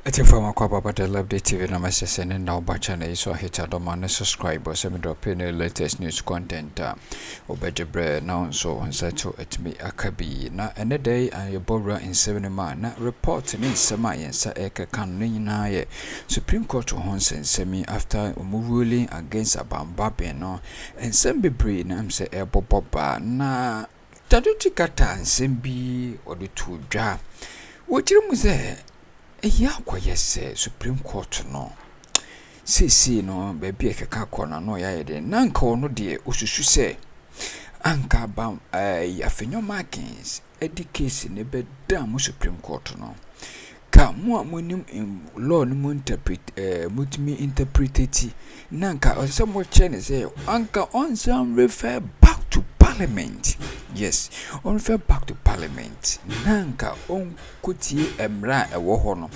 It's from a copy about the Likee TV na message and now batch and so hit a domain subscribe or send drop in the latest news content. Obejebre now so and said to it me akabi na any day and your borrower in 7 man na report in Samay sa eka kan na Supreme Court Honsen semi after ruling against Abambabe no and some be brain am say boba na taduti kata sembi or the two dra. What you say? Ya kwa yese Supreme Court no sisi no baby ekeka kona no ya yede nanka ono de osusu se anka ba Afenyo markings edi case ne be dam Supreme Court no ka mu amonim law no mu interpret mutimi interpretati nanka osemo che ne se anka on some refer back to Parliament. Yes, on refer back to Parliament. Nanka on kuti emra ewo ho no.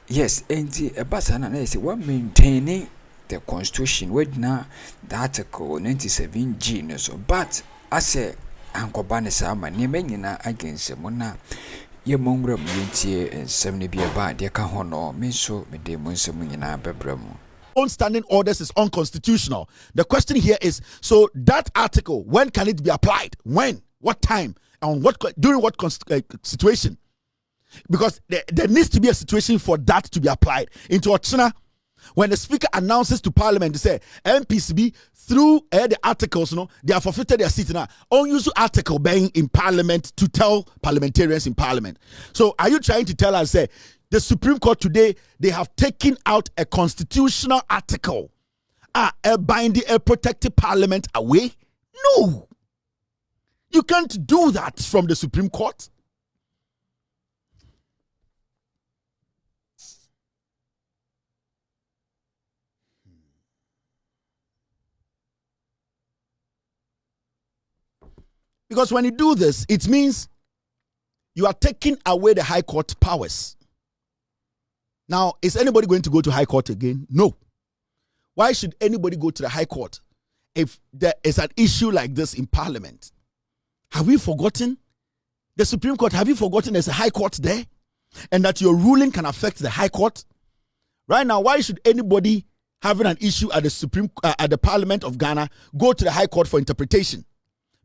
Yes, enti ebasa na say one maintaining the constitution with na the article 97G no so but ase ankoba ne sama ne menyina against mo na ye mongra myentie ensem ne bia ba de ka ho no me so me de mo nsem nyina bebra mu. Standing orders is unconstitutional. The question here is, so that article, when can it be applied? When? What time? And during what situation? Because there needs to be a situation for that to be applied. Into Ochina, when the speaker announces to Parliament, they say, MPCB, through the articles, they have forfeited their seat now. Unusual article being in Parliament to tell parliamentarians in Parliament. So are you trying to tell us, say, the Supreme Court today, they have taken out a constitutional article, binding a protected Parliament away? No. You can't do that from the Supreme Court. Because when you do this, it means you are taking away the High Court powers. Now, is anybody going to go to High Court again? No. Why should anybody go to the High Court if there is an issue like this in Parliament? Have we forgotten? The Supreme Court, have you forgotten there's a High Court there? And that your ruling can affect the High Court? Right now, why should anybody having an issue at the Parliament of Ghana go to the High Court for interpretation?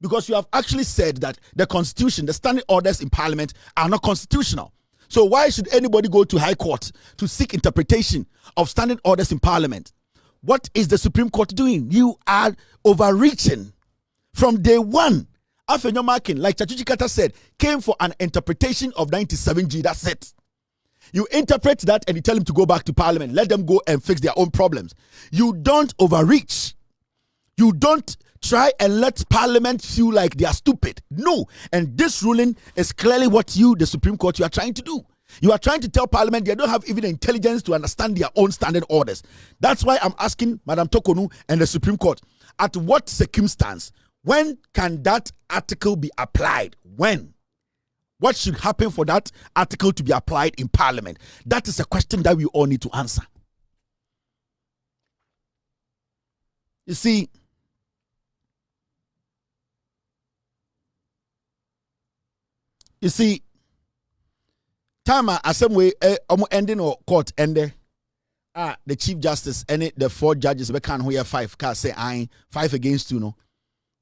Because you have actually said that the Constitution, the standing orders in Parliament are not constitutional. So why should anybody go to High Court to seek interpretation of standing orders in Parliament? What is the Supreme Court doing? You are overreaching. From day one, Afenyo marking, like Tsatsu said, came for an interpretation of 97G. That's it. You interpret that and you tell them to go back to Parliament. Let them go and fix their own problems. You don't overreach. You don't try and let Parliament feel like they are stupid. No. And this ruling is clearly what you, the Supreme Court, you are trying to do. You are trying to tell Parliament they don't have even the intelligence to understand their own standing orders. That's why I'm asking Madam Torkornoo and the Supreme Court, at what circumstance, when can that article be applied? When? What should happen for that article to be applied in Parliament? That is a question that we all need to answer. You see, time some way ending or court ended. The Chief Justice and the 4 judges we can't hear 5 can say I 5 against 2 no.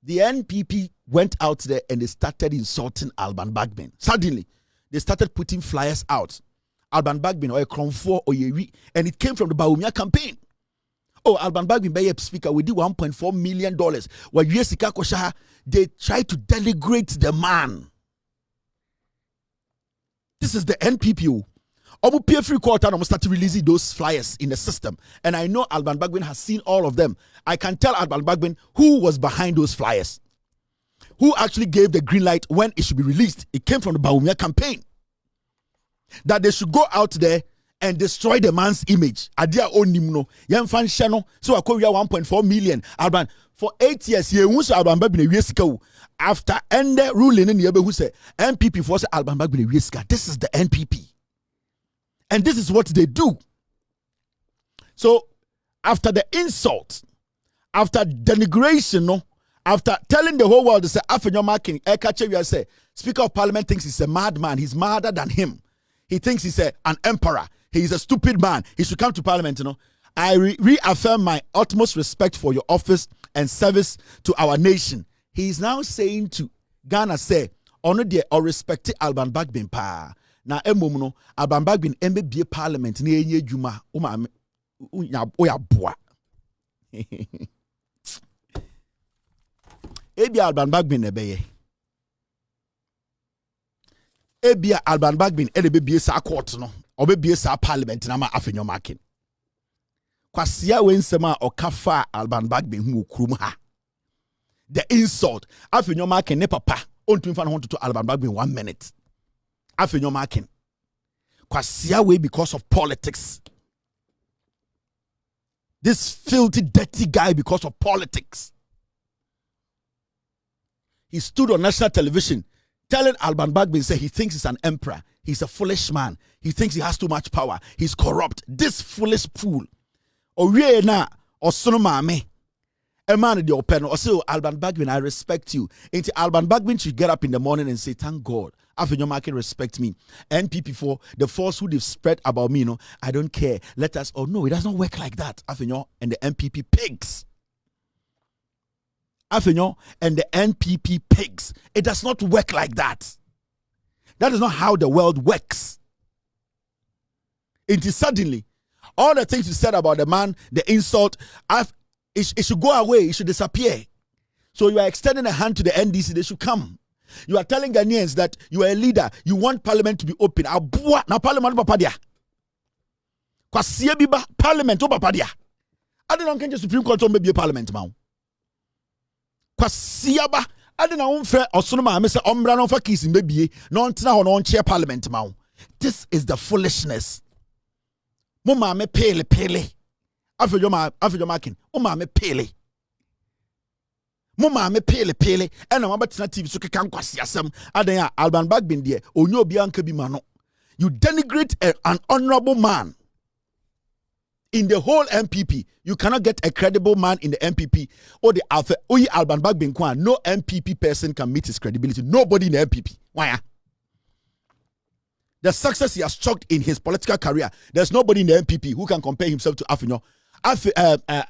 The NPP went out there and they started insulting Alban Bagbin. Suddenly, they started putting flyers out. Alban Bagbin or a Kromfo or Yewi, and it came from the Bawumia campaign. Oh, Alban Bagbin by a speaker with $1.4 million. While Yesika Koshaha, they tried to denigrate the man. This is the NPP. Almost PF quarter, almost started releasing those flyers in the system. And I know Alban Bagbin has seen all of them. I can tell Alban Bagbin who was behind those flyers. Who actually gave the green light when it should be released. It came from the Bawumia campaign. That they should go out there and destroy the man's image. Adia onimno. Yan fan channel. So I call you 1.4 million. Alban, for 8 years, ye won't Alban Bagbin a Yesika. After end ruling in the who say NPP for Alban Bagbin a Yesika. This is the NPP. And this is what they do. So, after the insult, after denigration, after telling the whole world to say, Afenyo marking, say, Speaker of Parliament thinks he's a madman. He's madder than him. He thinks he's an emperor. He is a stupid man. He should come to parliament, you know. I reaffirm my utmost respect for your office and service to our nation. He is now saying to Ghana, say, honor the or respect Alban Bagbin pa. Na emumuno Alban Bagbin be parliament ni enye juma oya boa. Ebi Alban Bagbin ebeye. Ebi Alban Bagbin be sa court no. Obe sa parliament na ma Afenyo makin. Kwasia we nsema okafa Alban Bagbin hu okrum ha. The insult. Afenyo makin ne papa. Ontumi fa no to Alban Bagbin 1 minute. Afenyo makin. Kwasia we because of politics. This filthy, dirty guy because of politics. He stood on national television telling Alban Bagbin, say he thinks he's an emperor. He's a foolish man. He thinks he has too much power. He's corrupt. This foolish fool. Oye na osonoma me. A man the open or say, Alban Bagbin, I respect you. Into Alban Bagbin should get up in the morning and say, thank God. Afenyo market respect me. NPP for the falsehood they've spread about me, you know, I don't care. Let us, oh no, it does not work like that. Afenyo and the NPP pigs. Afenyo and the NPP pigs. It does not work like that. That is not how the world works. It is suddenly, all the things you said about the man, the insult, it should go away, it should disappear. So you are extending a hand to the NDC, they should come. You are telling Ghanaians that you are a leader, you want parliament to be open. Abua na parliament papa dia. Kwasie biba parliament papa dia. Ade na nkenje Supreme Court on be parliament ma. Kwasie ba ade na wonfre osono ma me se ombra no fa Kesi mbebie no ntena ho no nche parliament ma. This is the foolishness. Mo ma me pele. Afenyo makin. Mo ma me pele. Mama me pele and I'm about TV so can kwasiasem adan Alban Bagbin there onye obi anka bi ma no. You denigrate an honorable man in the whole MPP. You cannot get a credible man in the MPP or the Alban Bagbin kwa. No MPP person can meet his credibility. Nobody in the MPP. Why? The success he has chalked in his political career, there's nobody in the MPP who can compare himself to Afenyo.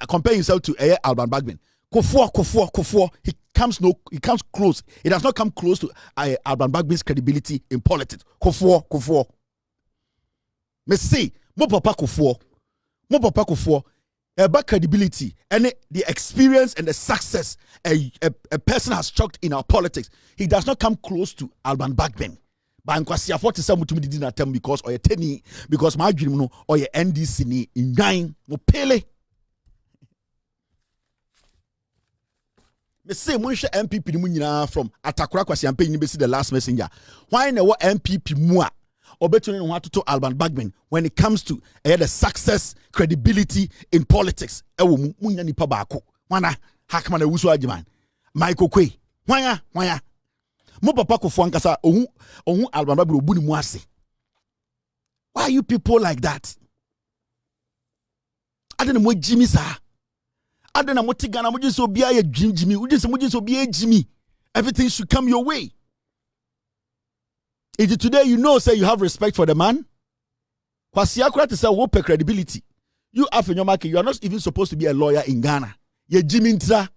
Compare himself to Alban Bagbin. Kofuor. He comes close. It does not come close to Alban Bagbin's credibility in politics. Kofuor. Me say, mo papa Kofuor. About credibility and the experience and the success a person has chalked in our politics. He does not come close to Alban Bagbin. But Nkwasi afọ te say mutumi didi na tem because oye teni because my dream no oye NDC ni nwan mo pele. Me say monhwe MPP ni mu nyina from Atakora Kwasi campaign ni besi the last messenger. Why na wo MPP mu a obetuni no atoto Alban Bagbin when it comes to the success credibility in politics ewo mu munya nipa baako. Wana hakma na wusu agiman. Michael Kwe. Wanya. Mo papa Kofuor nkasa ohun Alban Bagbin obu ni mu ase. Why are you people like that? Adena mo Jimmy sa. Adena mo tigana mo just obi aye Jimmy. We just obi aye Jimmy. Everything should come your way. Is it today you know say you have respect for the man? Kwasi akura to say what credibility. You Afenyo market, you are not even supposed to be a lawyer in Ghana. Ye Jimmy Ntra.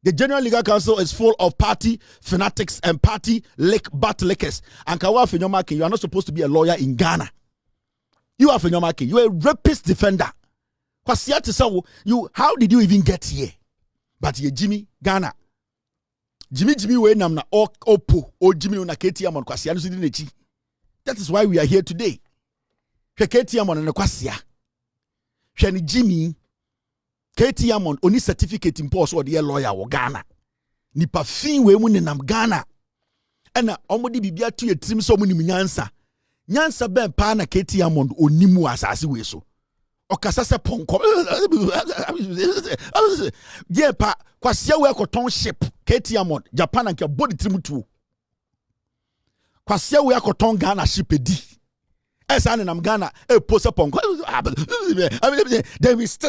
The General Legal Council is full of party fanatics and party butt lickers. And Kawa Afenyo market, you are not supposed to be a lawyer in Ghana. You Afenyo market, you are a rapist defender. Kwasi to say you how did you even get here? But ye Jimmy Ghana. Jimmy we nam na opo o Jimmy na Ketia mon Kwasi anu sidi nechi. That is why we are here today. Ketia mon na Kwasi. Hwani Jimmy Ketia mon oni certificate in post or the lawyer wo Ghana. Nipa fin we mu nenam Ghana. Ena omodi bibia to ye trim so mu nim nyansa. Nyansa ben pa na Ketia mon onimu asase we so. Okasa se ponko. Yeah pa Kwasi we akoton ship Ketia mon Japan and body trim tu. Kwasi we akoton Ghana ship edi. Esa nam Ghana post ponko.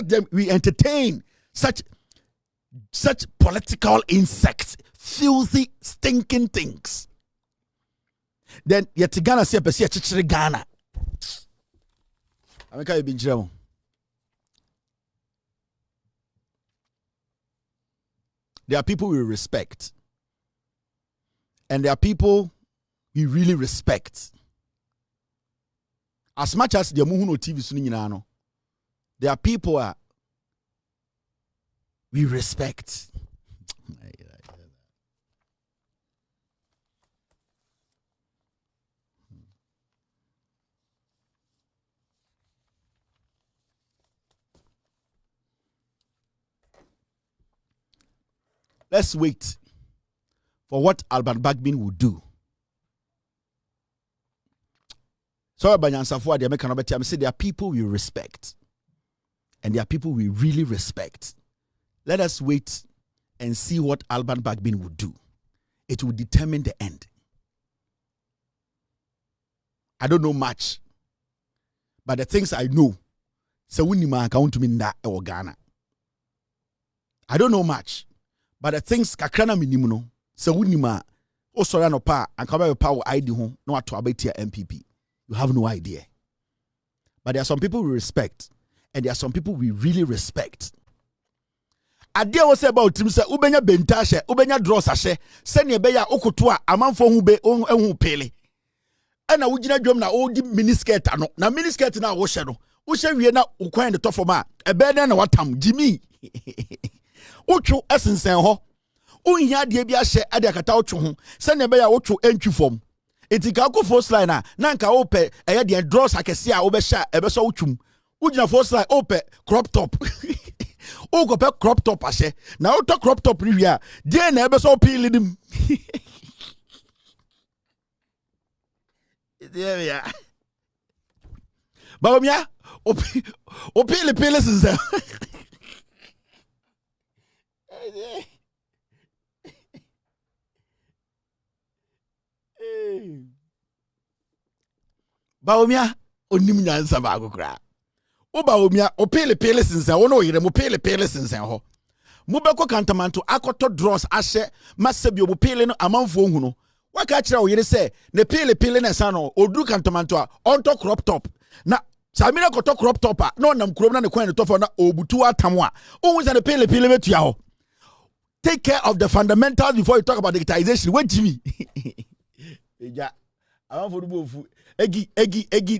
Then we entertain such political insects, filthy, stinking things. Then yet Ghana say Ghana. Ameka e binjira. There are people we respect. And there are people we really respect. As much as the muhu no TV so nyina no, there are people we respect. Let's wait for what Alban Bagbin will do. So Banyansafo they make an I say there are people we respect. And there are people we really respect. Let us wait and see what Alban Bagbin will do. It will determine the end. I don't know much. But the things I know, so we need account to me in that Ghana. I don't know much. But the things kakrana minimuno, so we need oh sorry no pa and come power ID home, no to abate MPP. You have no idea. But there are some people we respect, and there are some people we really respect. Adia was about him say ubenya bentashe, ubenya draws ashe, send ye beya okutua, amanfo hu be hu pele. And na wugina dwom na odi miniskirt ano. Na miniskirt na wo hye no. Wo hye wie na ukwan de tofo ma. Ebe na watam Jimmy. Otwo esensen ho. Unhia de bia hye ade akata otwo ho. Send ye beya otwo entwi fom. Enti ka ko first line na nka ope eye de draws akese a wo be hye ebe so otwum. Ugina first line ope crop top. O go pe crop top ashe. Na auto crop top riwia. De na ebe so pili dim. Yeah. Bawumia opele sinza. Bawumia onim nyansa ba agokra. O bawumia opele sinza wono yire mo pele sinza ho. Mo beko kantamanto akoto draws ahye masebi opele no amanfo hu no. Waka kira o yire se ne pele na sa no odu kantomanto a onto crop top na samira koto crop top a na onam kurom na ne kwan ne tofo na obutu atam a ohun se ne pele betua ho. Take care of the fundamentals before you talk about digitization. Wait Jimmy. Eja amanfo du bofu egi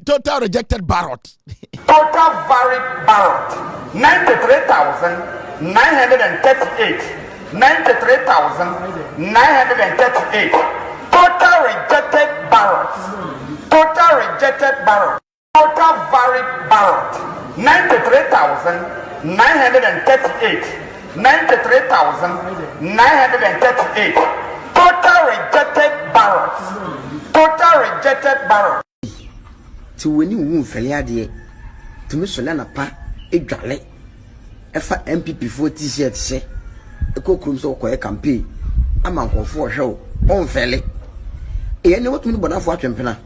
total rejected ballot. Total varied ballot 93,938 93,938 total rejected ballots. Total rejected ballots. Total varied ballot 93,938 93,938 total rejected ballots. Total rejected ballots. To when you move Feliade to Miss Solana Pa, a jolly. If MPP 40 said, say, a cocoon so quiet campaign. A man for show on Felly. I know what me but for champion.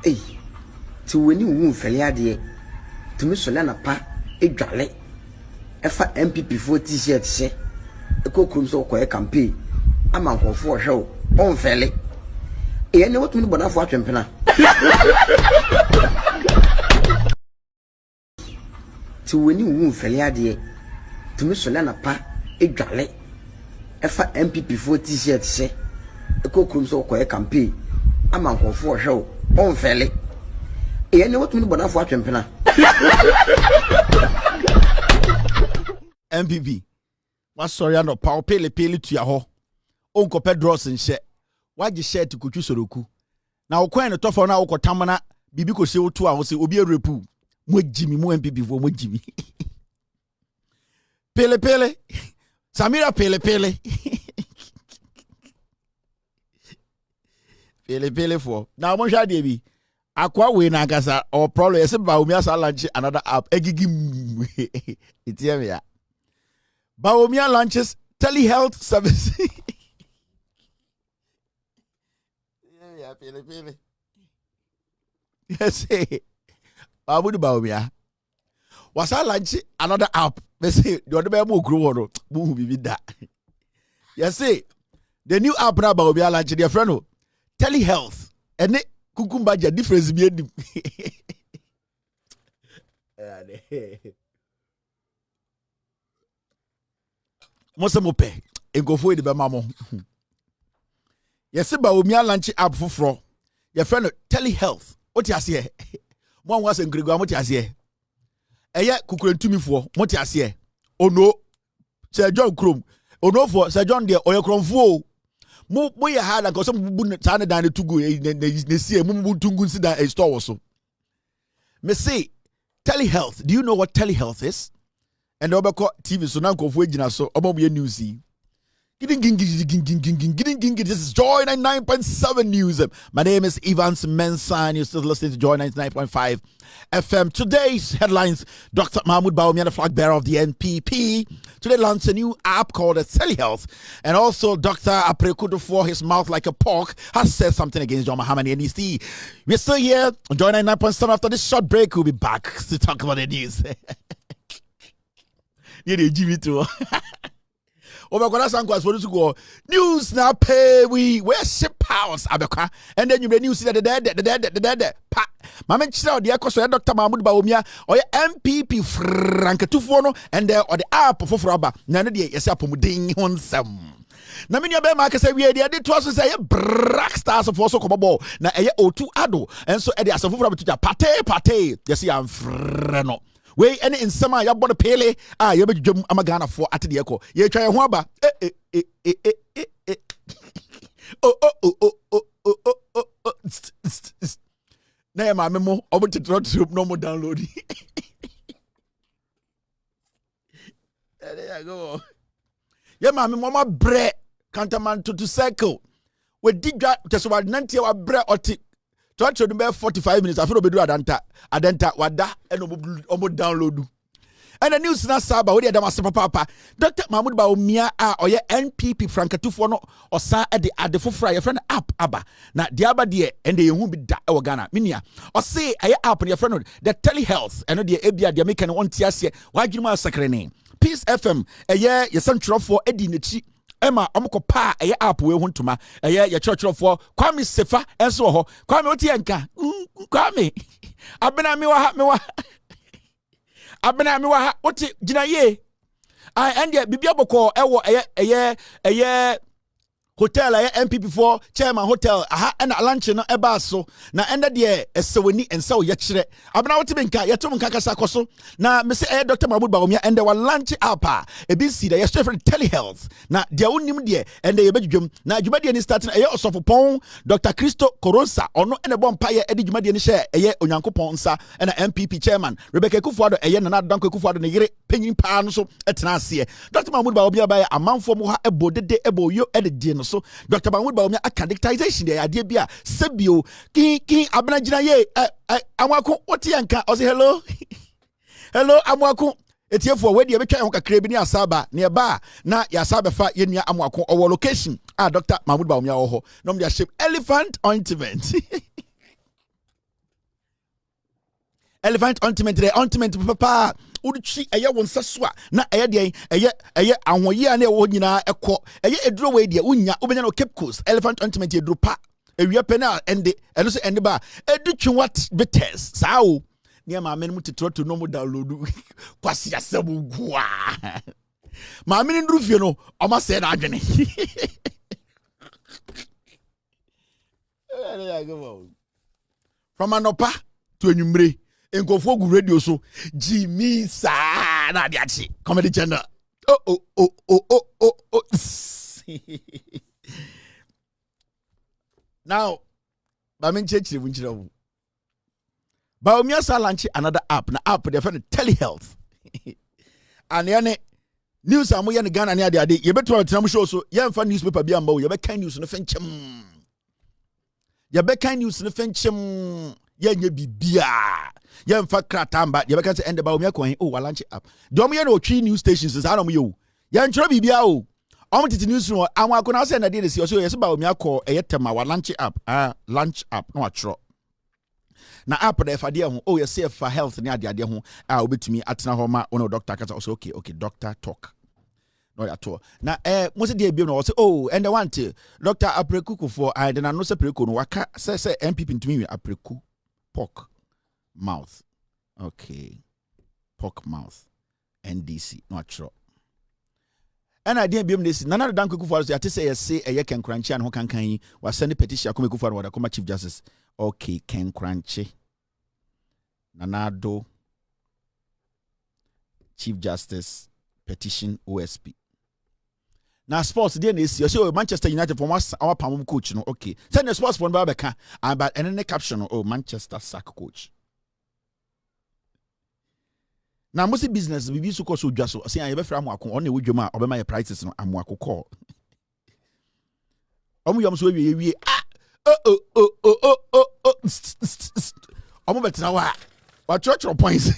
Hey, to when you move Feliade to Miss Solana Pa, a jolly. If MPP 40 said, say, a cocoon so quiet campaign. A man for show on Felly. I know what me but for champion. To when you move Feliade to Miss Solana Pa, a jolly. If MPP 40 said, say, a cocoon so quiet campaign. A man for show on Felly. I know what me but for champion. MPP. What sorry no power pele to your ho. Unko Pedros and share. Why you share to Kuchu Soroku? Now, coin a tough on our Tamana, Bibico show 2 hours, it will be a repu. Mo Jimmy, mo MPP for mo Jimmy. Pele. Samira pele. Pele for. Now, Monsha Devi. Aqua we Nagasa or probably a simple Baumia lunch another app. Egigim. It's here. Baumia launches telehealth service. Pele. Yes, hey. Babudu Baumia. Was I lunch another app? They say, the other more grow or be that. Yes, say the new app now Baumia lunch, dear friend. Telehealth. And Cucumber difference be edim. Mosa mo pe enkofo edi be mamo. Yesi ba omia lunch app foforo. Your friend telehealth. What you say? One was in Gregor, what you say? Eye kukurentumi fo, what you say? Oh no, Sir John Chrome. Oh no for Sir John there, or your cronfo. Mo ya hard and some bun tana down to go. They see a mumu tungun sit down a store also. Me say telehealth. Do you know what telehealth is? And the Obako TV so now go for so about your Newz. This is Joy 99.7 News. My name is Slgsmås. You're still listening to Joy 99.5 FM. Today's headlines: Dr. Mahmoud Bawumia, the flag bearer of the NPP, today launched a new app called Telehealth. And also, Dr. Aprekudu, for his mouth like a pork, has said something against John Mahama and NEC. We're still here on Joy 99.7. After this short break, we'll be back to talk about the news. Yeah, they give it to her. Obakona Sankwas for to go news now pay we ship house abeka and then you the news the pa mama chira de akoso Dr. Mahmoud Bawumia or MPP frankatufo no and there or the app for aba na no de yesi apomuden honsam na me nua be ma ka say we de to so say black stars for so kobo na eye O2 ado and so e de asofo aba to pate yesi am freno we any in summer ya born pele ya be dwam amagana for ate de ekọ ye twa ye ho aba na ya ma memo obotitro troop no mo download there you go ya ma memo ma bre cantaman to cycle we digwa teso 90 wa bre oti to be 45 minutes after obedu adenta wada and omo download and the news na saba we dey adama papa Dr. Mahmoud Bawumia oye NPP frankatufo no osa de adefofra your friend app aba na de aba de and dey hu bi da e Ghana minia o say aye app your friend the telehealth and the ebia de make no ontia se wadwuma sakrene Peace FM eye yesantrofo edi nechi Emma omokopa eye app we huntuma eye ye churchfo Kwame Sefa enso ho Kwame otienka Kwame abena mi wa abena mi wa oti gina ye ande bibia boko ewo eye hotel MPP for chairman hotel and lunch no eba so na enda de esewani ensa wo ye kire abena wote benka yetom nka kasa koso na me say Dr. Mahmoud Bawumia and the lunch app ebi si da ye straight from telehealth na dia wonim de and ye bedwum na dwuma de ni starting eye osofopon Dr. Christo Koronsa ono ene bompa ye edi dwuma de ni hye eye onyankopon nsa na MPP chairman Rebecca Kufuado eye na Danko Kufuado ne yire penyin pa no so etena ase Dr. Mahmoud Bawumia ba amanfo mu ha ebodede eboyo ede no so Dr. Mahmoud Bawumia accreditation de ade bia sebio kin abena gina ye amwako otianka o say hello hello amwako etiefo we de betwa ho kakra bi ni asaba ne ba na ya asaba fa ye nua amwako owo location Dr. Mahmoud Bawumia wo ho no me ship elephant ointment elephant ointment de ointment papa uchi eye wonsa so na eye de eye ahoye na ewo nyina ekọ eye eduro we de unya obenya no Cape Coast elephant ointment eduro pa ewia penal ende eno so ende ba edutwi what bitters sao ne ma men mutitro to no mo download kwasi asabu gua ma men nduru fie no o ma se na adwene from anopa to enwumre enkofo gu radio so Jimmy sa na de achi comedy channel now ba men chechire bunchira wu Bawumia sa launch another app na app de friend telehealth and yane news amoye ne Ghana ne ade ye beto atenam show so ye mfa newspaper bia mba wo ye be kan news no fenchem ye be kan news no fenchem ye nye bibia ye mfa kratamba ye be kan say end Bawumia ko wa launch app de omo ye no twi news stations sa na mo ye o ye ntro bibia o omo titi news no anwa ko na say na de si so ye se Bawumia ko tema wa launch app launch app no atro na app da fa de ho you say for health ne ade ho obetumi atena ho ma one doctor kasa also okay doctor talk not at all. Now, most of the people will say, oh, and I want to Dr. Aprekuku for I then I know Aprekuku no waka say MPP to me Apreku pork mouth. Okay. Pork mouth. NDC not sure. And I didn't be this. None of the Danku for us. I say a Ken Crunchy and who can was sending petition. Come for what I come Chief Justice. Okay, Ken Crunchy. Nanado Chief Justice petition OSP. Now sports then is you say Manchester United from our Pam coach. No, okay. Send the sports for Babeka and but any caption Manchester sack coach. Now most business we so call so just so say I be fra amwako on the wudwoma obema your prices no amwako call. Yam so wie betina wa church points.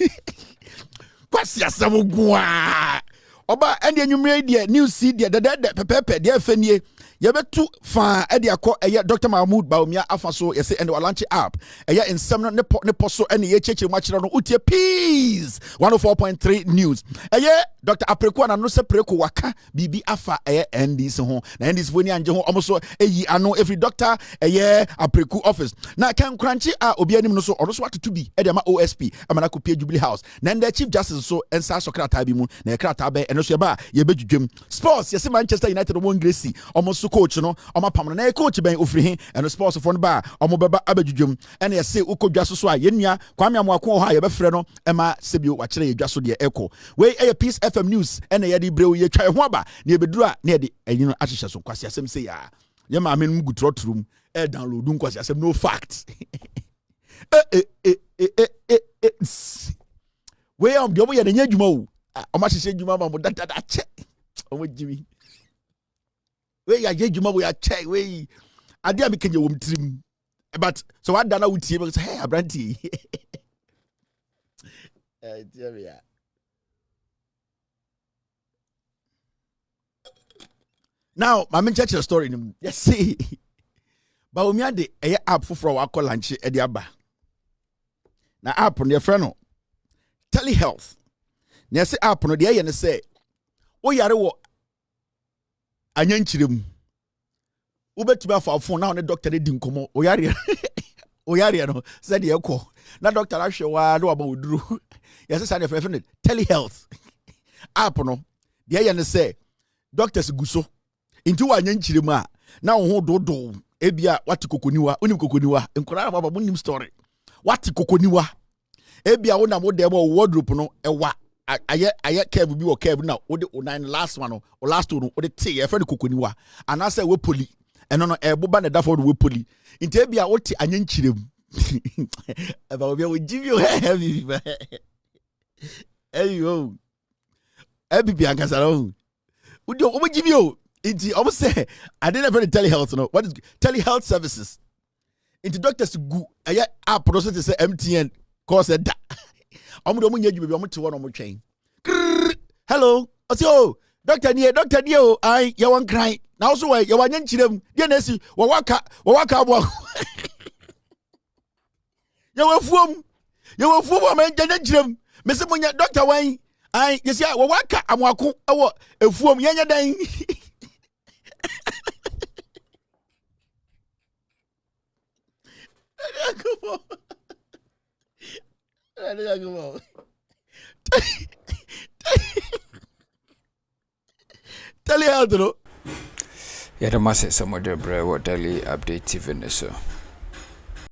Kwasi asem gwa. Oba ende enwumre de Newz de pepepe de Afenyo ye betu fa e de akọ eye Dr. Mahmoud Baumia afaso ye say ende launch app eye ensem no ne poso ene ye cheche mu akire no utie peace 104.3 Newz eye Dr. Apreku na no se preko waka bibi afa eye NDC ho na NDC foni anje ho omoso eyi ano every doctor eye Apreku office na kan kranchi a obi anim no so ono so atoto bi e de ma OSP amana ko Jubilee House na nda Chief Justice so ensa sokrata bi mu na krata ba eno so ba ye bedwudwem sports yes Manchester United mo Gracie omoso coach no omapam na coach ben ofiri he eno sports for no ba omobeba abedwudwem ene ye se ukodwa so a ye nua Kwame Amoako ho a ye befrɛ no ema sebio wa kire ye dwa so de eko we eye Peace FM News ene ye de brew ye twa ho aba na ye beduru a na ye de anyino ahyehye so kwasi asem se ya ye ma amenum gutrotrum e download kwasi asem no fact we am de omo ye de nya dwuma o omo hyehye dwuma ma mo dada che omo jimi we ya dwuma we ya che we ade am kenye wom trim but so what dana wutie be say hey abranti dear now my main church story yes see but we me de app for wa call lunch e de aba na app no friend no telehealth na say app no de ye ne say wo yare wo anyankyirem wo betuma afa phone na ne doctor de nkomo wo yare no say de ekọ na doctor ahwe wa na ba woduru yes say na friend telehealth app no de ye ne say doctors guso inti wa anyankyirem a na wo ho dodo ebia wati kokoniwa onim kokoniwa nkora baba munim story wati kokoniwa ebia wo na mo de bo wardrobe no ewa aye Kelvin bi wo Kelvin na wo de nine last one no o last one wo de te ye friend kokoniwa ana say we poli eno no eboba na dafo we poli inti ebia wo te anyankyirem eba obi wo give you heavy ayo ebi ankasa no udi o give you inti omo say I didn't ever telehealth no what is telehealth services inti doctors gu aya app process say MTN cause da omo do mo nya dwuma bi omo te wo no mo twen hello osio doctor nie o ai ye won kran na also we ye wanya nkyirem de na si wo waka abo ye wafuom o men janya nkyirem me se mo nya doctor wan ai ye si wo waka Amoako ewo efuom ye nya dan Tell you how to know. Yeah, the massive some of the Daily Update TV. So.